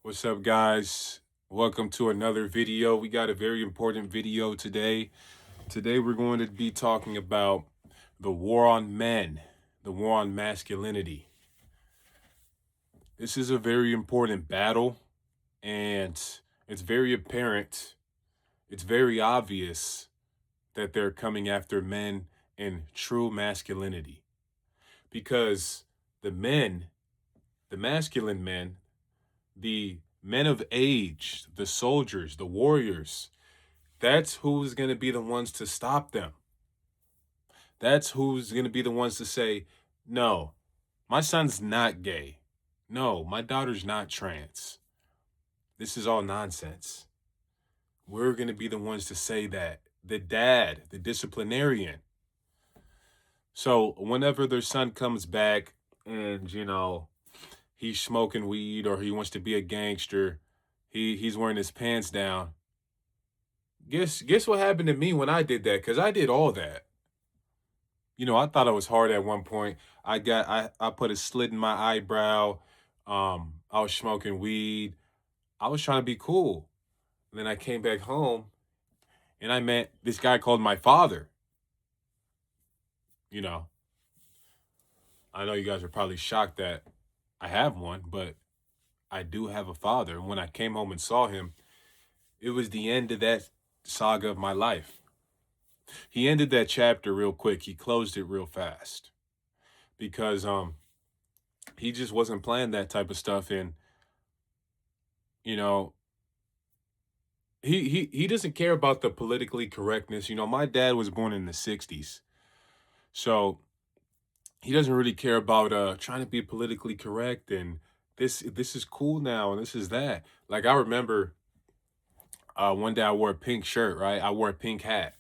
What's up, guys? Welcome to another video. We got a very important video today. Today, we're going to be talking about the war on men, the war on masculinity. This is a very important battle, and it's very apparent, it's very obvious that they're coming after men in true masculinity. Because the men, the masculine men, the men of age, the soldiers, the warriors, that's who's going to be the ones to stop them. That's who's going to be the ones to say, no, my son's not gay. No, my daughter's not trans. This is all nonsense. We're going to be the ones to say that. The dad, the disciplinarian. So whenever their son comes back and, he's smoking weed or he wants to be a gangster, he's wearing his pants down. Guess what happened to me when I did that? Because I did all that. I thought I was hard at one point. I put a slit in my eyebrow. I was smoking weed. I was trying to be cool. And then I came back home and I met this guy called my father. You know, I know you guys are probably shocked that I have one, but I do have a father. And when I came home and saw him, it was the end of that saga of my life. He ended that chapter real quick. He closed it real fast because he just wasn't playing that type of stuff. And you know he doesn't care about the politically correctness. My dad was born in the 60s, so he doesn't really care about trying to be politically correct and this is cool now and this is that. Like, I remember one day I wore a pink shirt, right? I wore a pink hat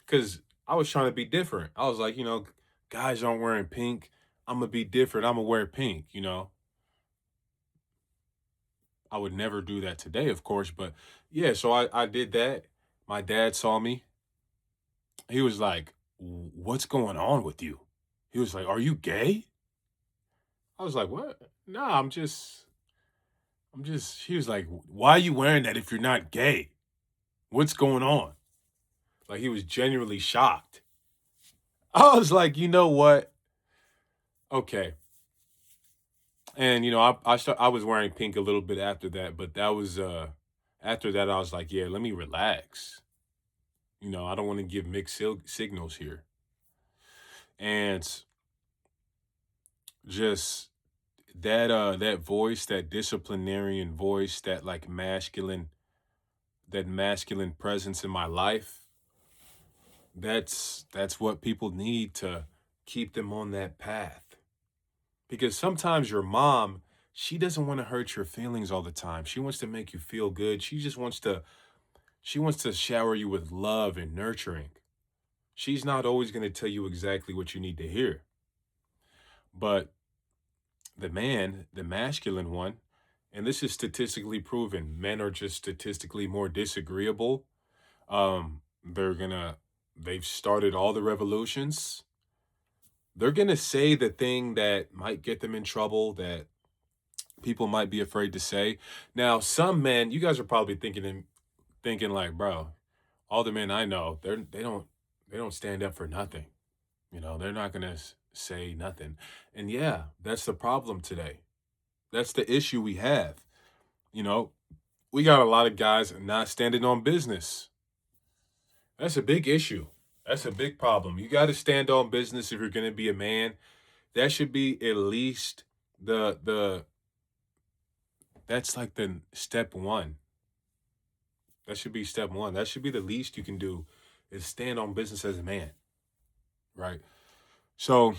because I was trying to be different. I was like, guys aren't wearing pink. I'm gonna be different. I'm gonna wear pink. I would never do that today, of course, but yeah, so I did that. My dad saw me. He was like, "What's going on with you?" He was like, "Are you gay?" I was like, "What? Nah, I'm just." He was like, "Why are you wearing that if you're not gay? What's going on?" Like, he was genuinely shocked. I was like, "You know what? Okay." And I was wearing pink a little bit after that, but that was after that I was like, "Yeah, let me relax." I don't want to give mixed signals here. And just that voice, that disciplinarian voice, that masculine presence in my life, that's what people need to keep them on that path. Because sometimes your mom, she doesn't want to hurt your feelings all the time. She wants to make you feel good. She wants to shower you with love and nurturing. She's not always going to tell you exactly what you need to hear. But the man, the masculine one, and this is statistically proven, men are just statistically more disagreeable. They've started all the revolutions. They're gonna say the thing that might get them in trouble, that people might be afraid to say. Now, some men, you guys are probably thinking like, bro, all the men I know, they don't stand up for nothing. They're not gonna say nothing. And yeah, that's the problem today. That's the issue we have. You know, we got a lot of guys not standing on business. That's a big issue. That's a big problem. You got to stand on business if you're going to be a man. That should be at least the that's like the step one. That should be step one. That should be the least you can do is stand on business as a man, right? So,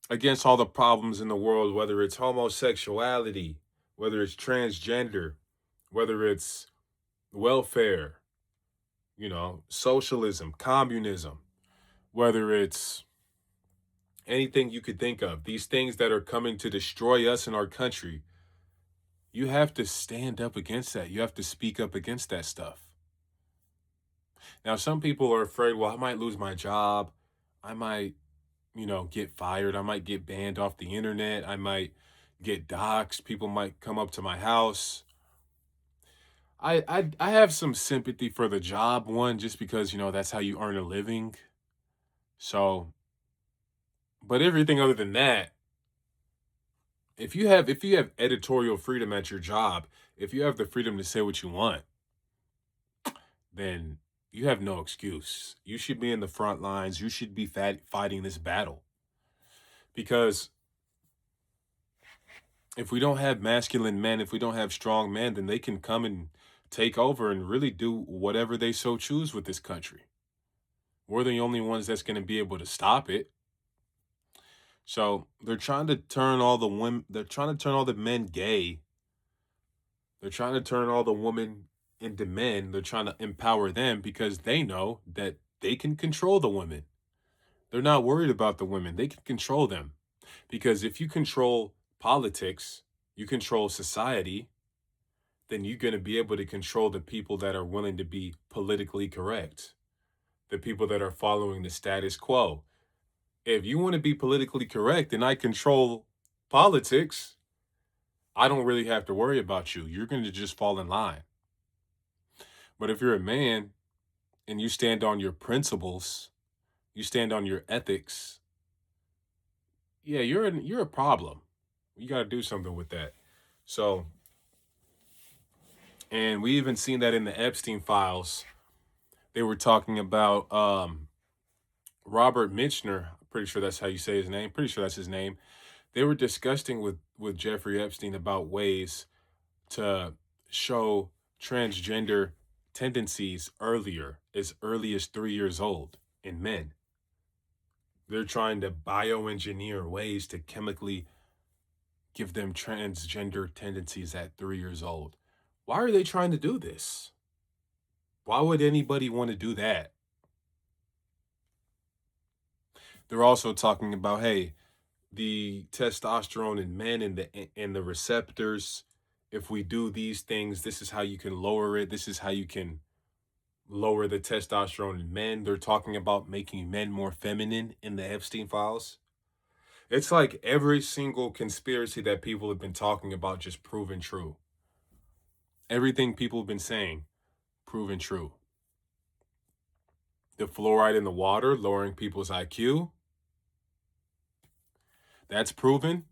against all the problems in the world, whether it's homosexuality, whether it's transgender, whether it's welfare, socialism, communism, whether it's anything you could think of, these things that are coming to destroy us in our country, you have to stand up against that. You have to speak up against that stuff. Now, some people are afraid, well, I might lose my job. I might, get fired. I might get banned off the internet. I might get doxxed. People might come up to my house. I have some sympathy for the job one, just because, that's how you earn a living. So, but everything other than that, if you have editorial freedom at your job, if you have the freedom to say what you want, then you have no excuse. You should be in the front lines. You should be fighting this battle, because if we don't have masculine men, if we don't have strong men, then they can come and take over and really do whatever they so choose with this country. We're the only ones that's going to be able to stop it. So they're trying to turn all the women, they're trying to turn all the men gay. They're trying to turn all the women into men. They're trying to empower them because they know that they can control the women. They're not worried about the women. They can control them. Because if you control politics, you control society, then you're going to be able to control the people that are willing to be politically correct, the people that are following the status quo. If you want to be politically correct and I control politics, I don't really have to worry about you. You're going to just fall in line. But if you're a man and you stand on your principles, you stand on your ethics, yeah, you're a problem. You got to do something with that. So, and we even seen that in the Epstein files. They were talking about Robert Mitchner. I'm pretty sure that's how you say his name. Pretty sure that's his name. They were discussing with Jeffrey Epstein about ways to show transgender tendencies as early as 3 years old in men. They're trying to bioengineer ways to chemically give them transgender tendencies at 3 years old. Why are they trying to do this? Why would anybody want to do that? They're also talking about, hey, the testosterone in men and the receptors. If we do these things, this is how you can lower it. This is how you can lower the testosterone in men. They're talking about making men more feminine in the Epstein files. It's like every single conspiracy that people have been talking about just proven true. Everything people have been saying, proven true. The fluoride in the water, lowering people's IQ, that's proven.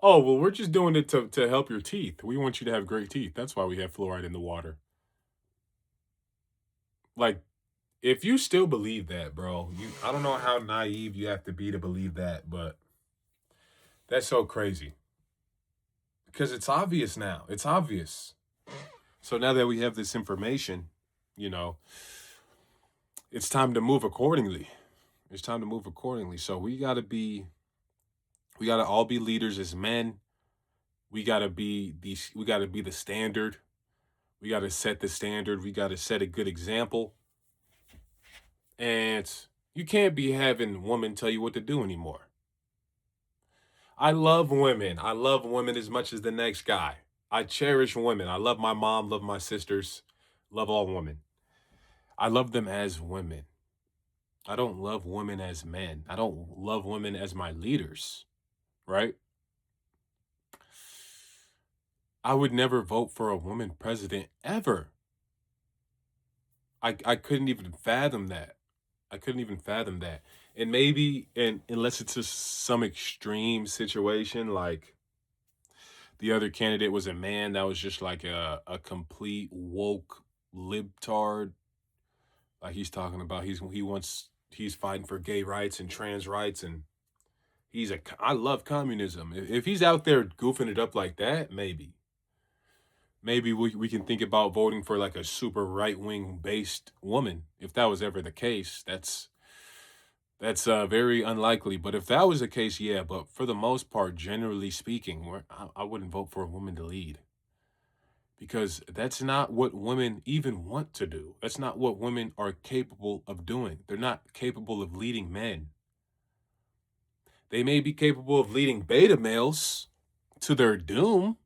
Oh, well, we're just doing it to help your teeth. We want you to have great teeth. That's why we have fluoride in the water. Like, if you still believe that, bro, I don't know how naive you have to be to believe that, but that's so crazy. Because it's obvious now. It's obvious. So now that we have this information, you know, it's time to move accordingly. It's time to move accordingly. So we got to all be leaders as men. We got to be the standard. We got to set the standard. We got to set a good example. And you can't be having women tell you what to do anymore. I love women. I love women as much as the next guy. I cherish women. I love my mom, love my sisters, love all women. I love them as women. I don't love women as men. I don't love women as my leaders, right? I would never vote for a woman president ever. I couldn't even fathom that. I couldn't even fathom that. And maybe, and unless it's just some extreme situation, like the other candidate was a man that was just like a complete woke libtard. Like he's talking about he's fighting for gay rights and trans rights, and I love communism. If he's out there goofing it up like that, maybe we can think about voting for like a super right-wing based woman. If that was ever the case, that's very unlikely. But if that was the case, yeah. But for the most part, generally speaking, I wouldn't vote for a woman to lead, because that's not what women even want to do. That's not what women are capable of doing. They're not capable of leading men. They may be capable of leading beta males to their doom.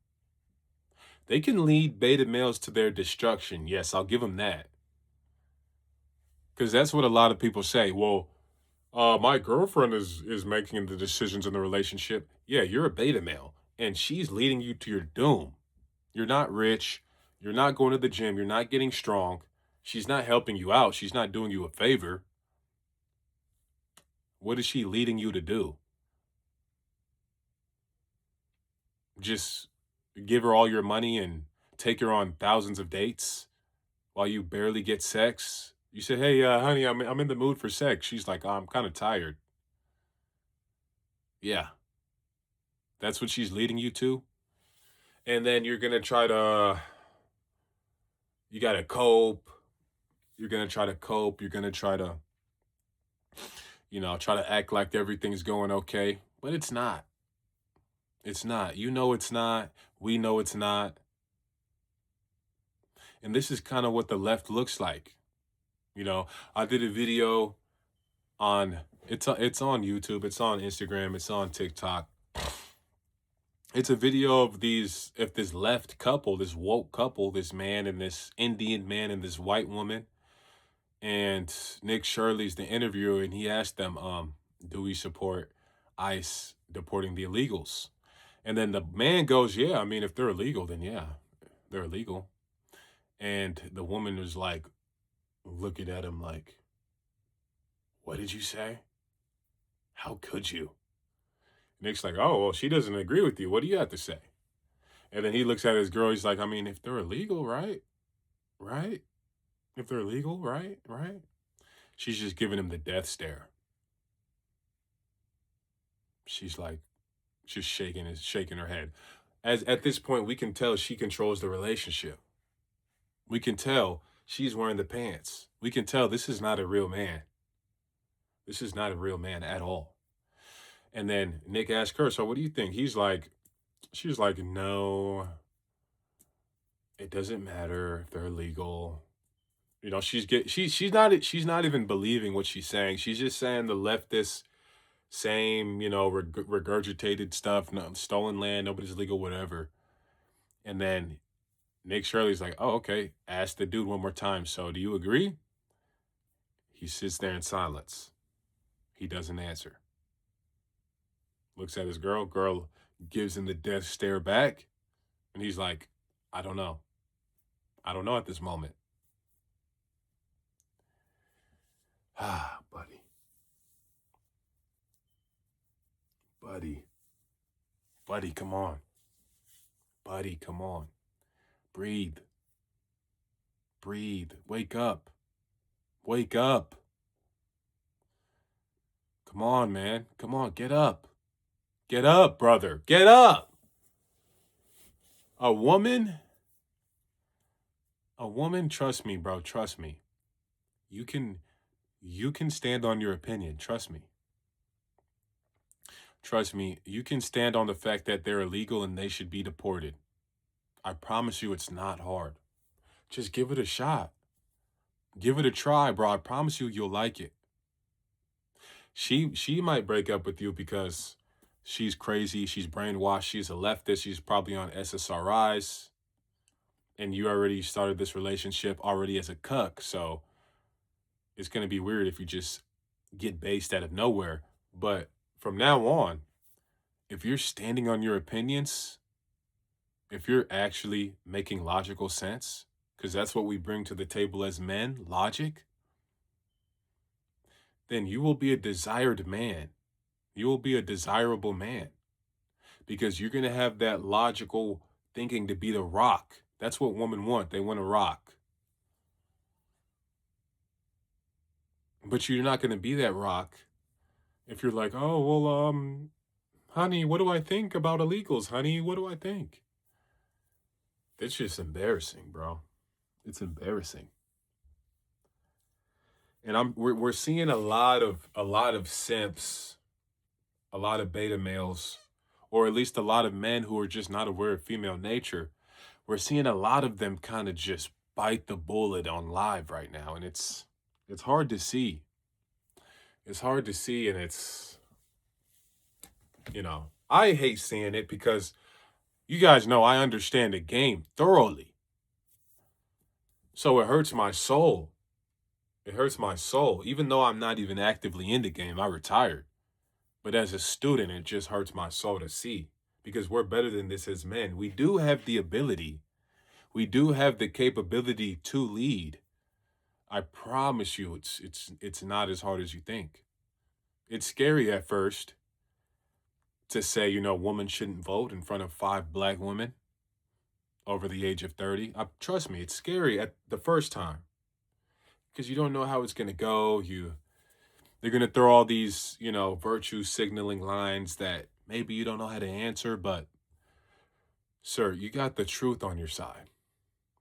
They can lead beta males to their destruction. Yes, I'll give them that. Because that's what a lot of people say. Well, my girlfriend is making the decisions in the relationship. Yeah, you're a beta male. and she's leading you to your doom. You're not rich. You're not going to the gym. You're not getting strong. She's not helping you out. She's not doing you a favor. What is she leading you to do? Just give her all your money and take her on thousands of dates while you barely get sex? You say, hey, honey, I'm in the mood for sex. She's like, oh, I'm kind of tired. Yeah, that's what she's leading you to. And then you're going to try to, you got to cope. You're going to try to cope. You're going to try to, try to act like everything's going okay. But it's not. It's not. You know it's not. We know it's not. And this is kind of what the left looks like. I did a video on it's on YouTube, it's on Instagram, it's on TikTok. It's a video of this left couple, this woke couple, this man and this Indian man and this white woman. And Nick Shirley's the interviewer, and he asked them, do we support ICE deporting the illegals? And then the man goes, yeah, I mean, if they're illegal, then yeah, they're illegal. And the woman was like, looking at him like, what did you say? How could you? Nick's like, oh, well, she doesn't agree with you. What do you have to say? And then he looks at his girl. He's like, I mean, if they're illegal, right? Right? If they're illegal, right? Right? She's just giving him the death stare. She's like, just shaking her head. As at this point, we can tell she controls the relationship. We can tell she's wearing the pants. We can tell this is not a real man. This is not a real man at all. And then Nick asked her, so what do you think? She's like, no, it doesn't matter if they're illegal. She's not even believing what she's saying. She's just saying the leftist same, regurgitated stuff, no, stolen land, nobody's legal, whatever. And then Nick Shirley's like, oh, okay. Ask the dude one more time. So do you agree? He sits there in silence. He doesn't answer. Looks at his girl. Girl gives him the death stare back. And he's like, I don't know. I don't know at this moment. Ah, buddy. Buddy, come on. Buddy, come on. Breathe. Wake up. Wake up. Come on, man. Come on, get up. Get up, brother. Get up. A woman, trust me, bro. Trust me. You can stand on your opinion. Trust me. Trust me. You can stand on the fact that they're illegal and they should be deported. I promise you it's not hard. Just give it a shot. Give it a try, bro. I promise you'll like it. She might break up with you because she's crazy, she's brainwashed, she's a leftist, she's probably on SSRIs, and you already started this relationship already as a cuck, so it's going to be weird if you just get based out of nowhere. But from now on, if you're standing on your opinions, if you're actually making logical sense, because that's what we bring to the table as men, logic, then you will be a desired man. You will be a desirable man because you're going to have that logical thinking to be the rock. That's what women want. They want a rock. But you're not going to be that rock if you're like, oh, well, honey, what do I think about illegals? Honey, what do I think? It's just embarrassing, bro. It's embarrassing. And we're seeing a lot of simps, a lot of beta males, or at least a lot of men who are just not aware of female nature. We're seeing a lot of them kind of just bite the bullet on live right now, and it's hard to see. It's hard to see, and it's, I hate seeing it because you guys know I understand the game thoroughly. So it hurts my soul. It hurts my soul. Even though I'm not even actively in the game, I retired. But as a student, it just hurts my soul to see. because we're better than this as men. We do have the ability. We do have the capability to lead. I promise you it's not as hard as you think. It's scary at first to say, women shouldn't vote in front of 5 black women over the age of 30. Trust me, it's scary at the first time because you don't know how it's going to go. They're going to throw all these, virtue signaling lines that maybe you don't know how to answer, but sir, you got the truth on your side.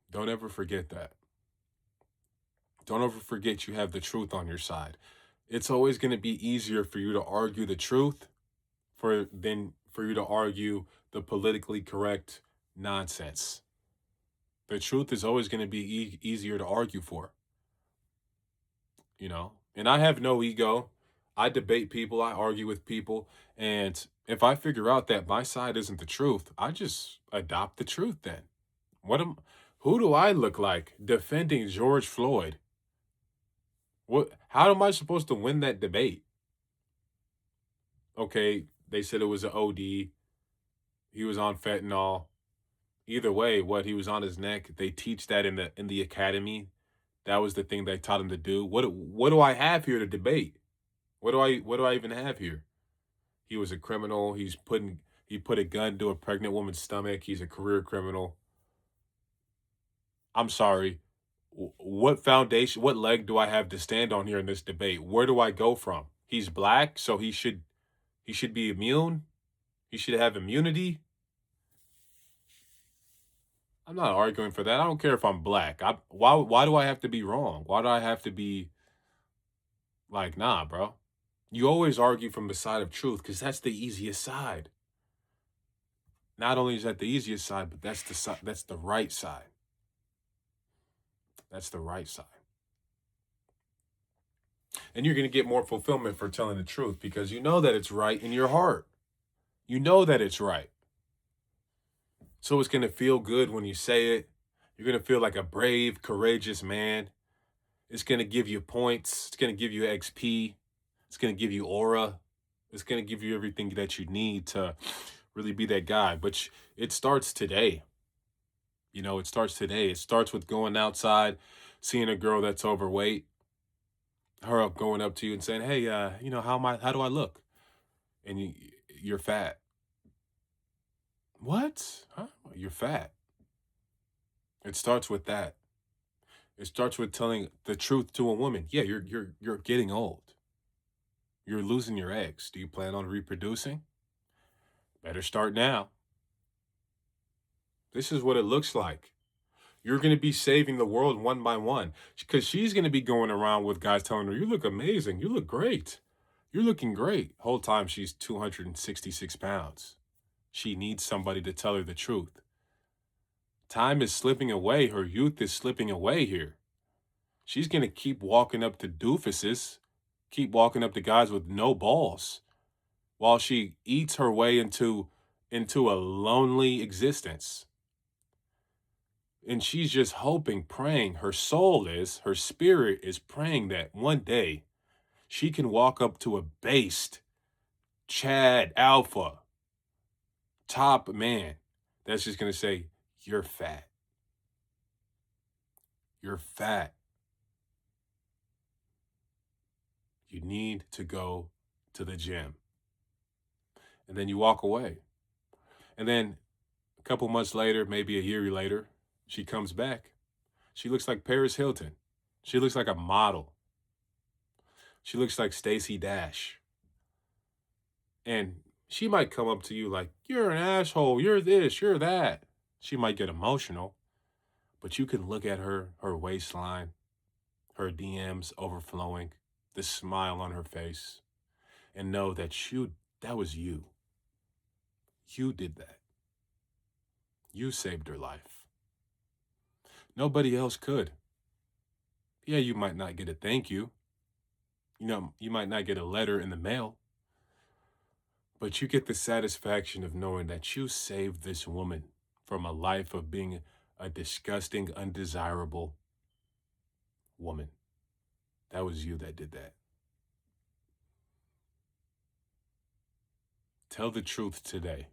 Don't ever forget that. Don't ever forget you have the truth on your side. It's always going to be easier for you to argue the truth than for you to argue the politically correct nonsense. The truth is always going to be easier to argue for, And I have no ego. I debate people, I argue with people, and if I figure out that my side isn't the truth, I just adopt the truth then. What am who do I look like defending George Floyd? How am I supposed to win that debate? Okay, they said it was an OD. He was on fentanyl. Either way, what he was on his neck, they teach that in the academy. That was the thing they taught him to do. What do I have here to debate? What do I even have here? He was a criminal. He put a gun to a pregnant woman's stomach. He's a career criminal. I'm sorry. What foundation, what leg do I have to stand on here in this debate? Where do I go from? He's black, so he should be immune. He should have immunity. I'm not arguing for that. I don't care if I'm black. Why do I have to be wrong? Why do I have to be like, nah, bro? You always argue from the side of truth because that's the easiest side. Not only is that the easiest side, but that's the right side. That's the right side. And you're going to get more fulfillment for telling the truth because you know that it's right in your heart. You know that it's right. So it's going to feel good when you say it. You're going to feel like a brave, courageous man. It's going to give you points. It's going to give you XP. It's going to give you aura. It's going to give you everything that you need to really be that guy. But it starts today. It starts today. It starts with going outside, seeing a girl that's overweight, her going up to you and saying, "Hey, how do I look?" And you're fat. What? Huh? You're fat. It starts with that. It starts with telling the truth to a woman. Yeah, you're getting old. You're losing your eggs. Do you plan on reproducing? Better start now. This is what it looks like. You're going to be saving the world one by one because she's going to be going around with guys telling her, "You look amazing. You look great. You're looking great." Whole time she's 266 pounds. She needs somebody to tell her the truth. Time is slipping away. Her youth is slipping away here. She's going to keep walking up to doofuses, keep walking up to guys with no balls while she eats her way into a lonely existence. And she's just hoping, praying, her spirit is praying that one day she can walk up to a based Chad Alpha top man that's just going to say, "You're fat. You're fat. You need to go to the gym." And then you walk away. And then a couple months later, maybe a year later, she comes back. She looks like Paris Hilton. She looks like a model. She looks like Stacey Dash. And she might come up to you like, "You're an asshole. You're this, you're that." She might get emotional. But you can look at her waistline, her DMs overflowing, the smile on her face, and know that that was you. You did that. You saved her life. Nobody else could. Yeah, you might not get a thank you. You might not get a letter in the mail. But you get the satisfaction of knowing that you saved this woman from a life of being a disgusting, undesirable woman. That was you that did that. Tell the truth today.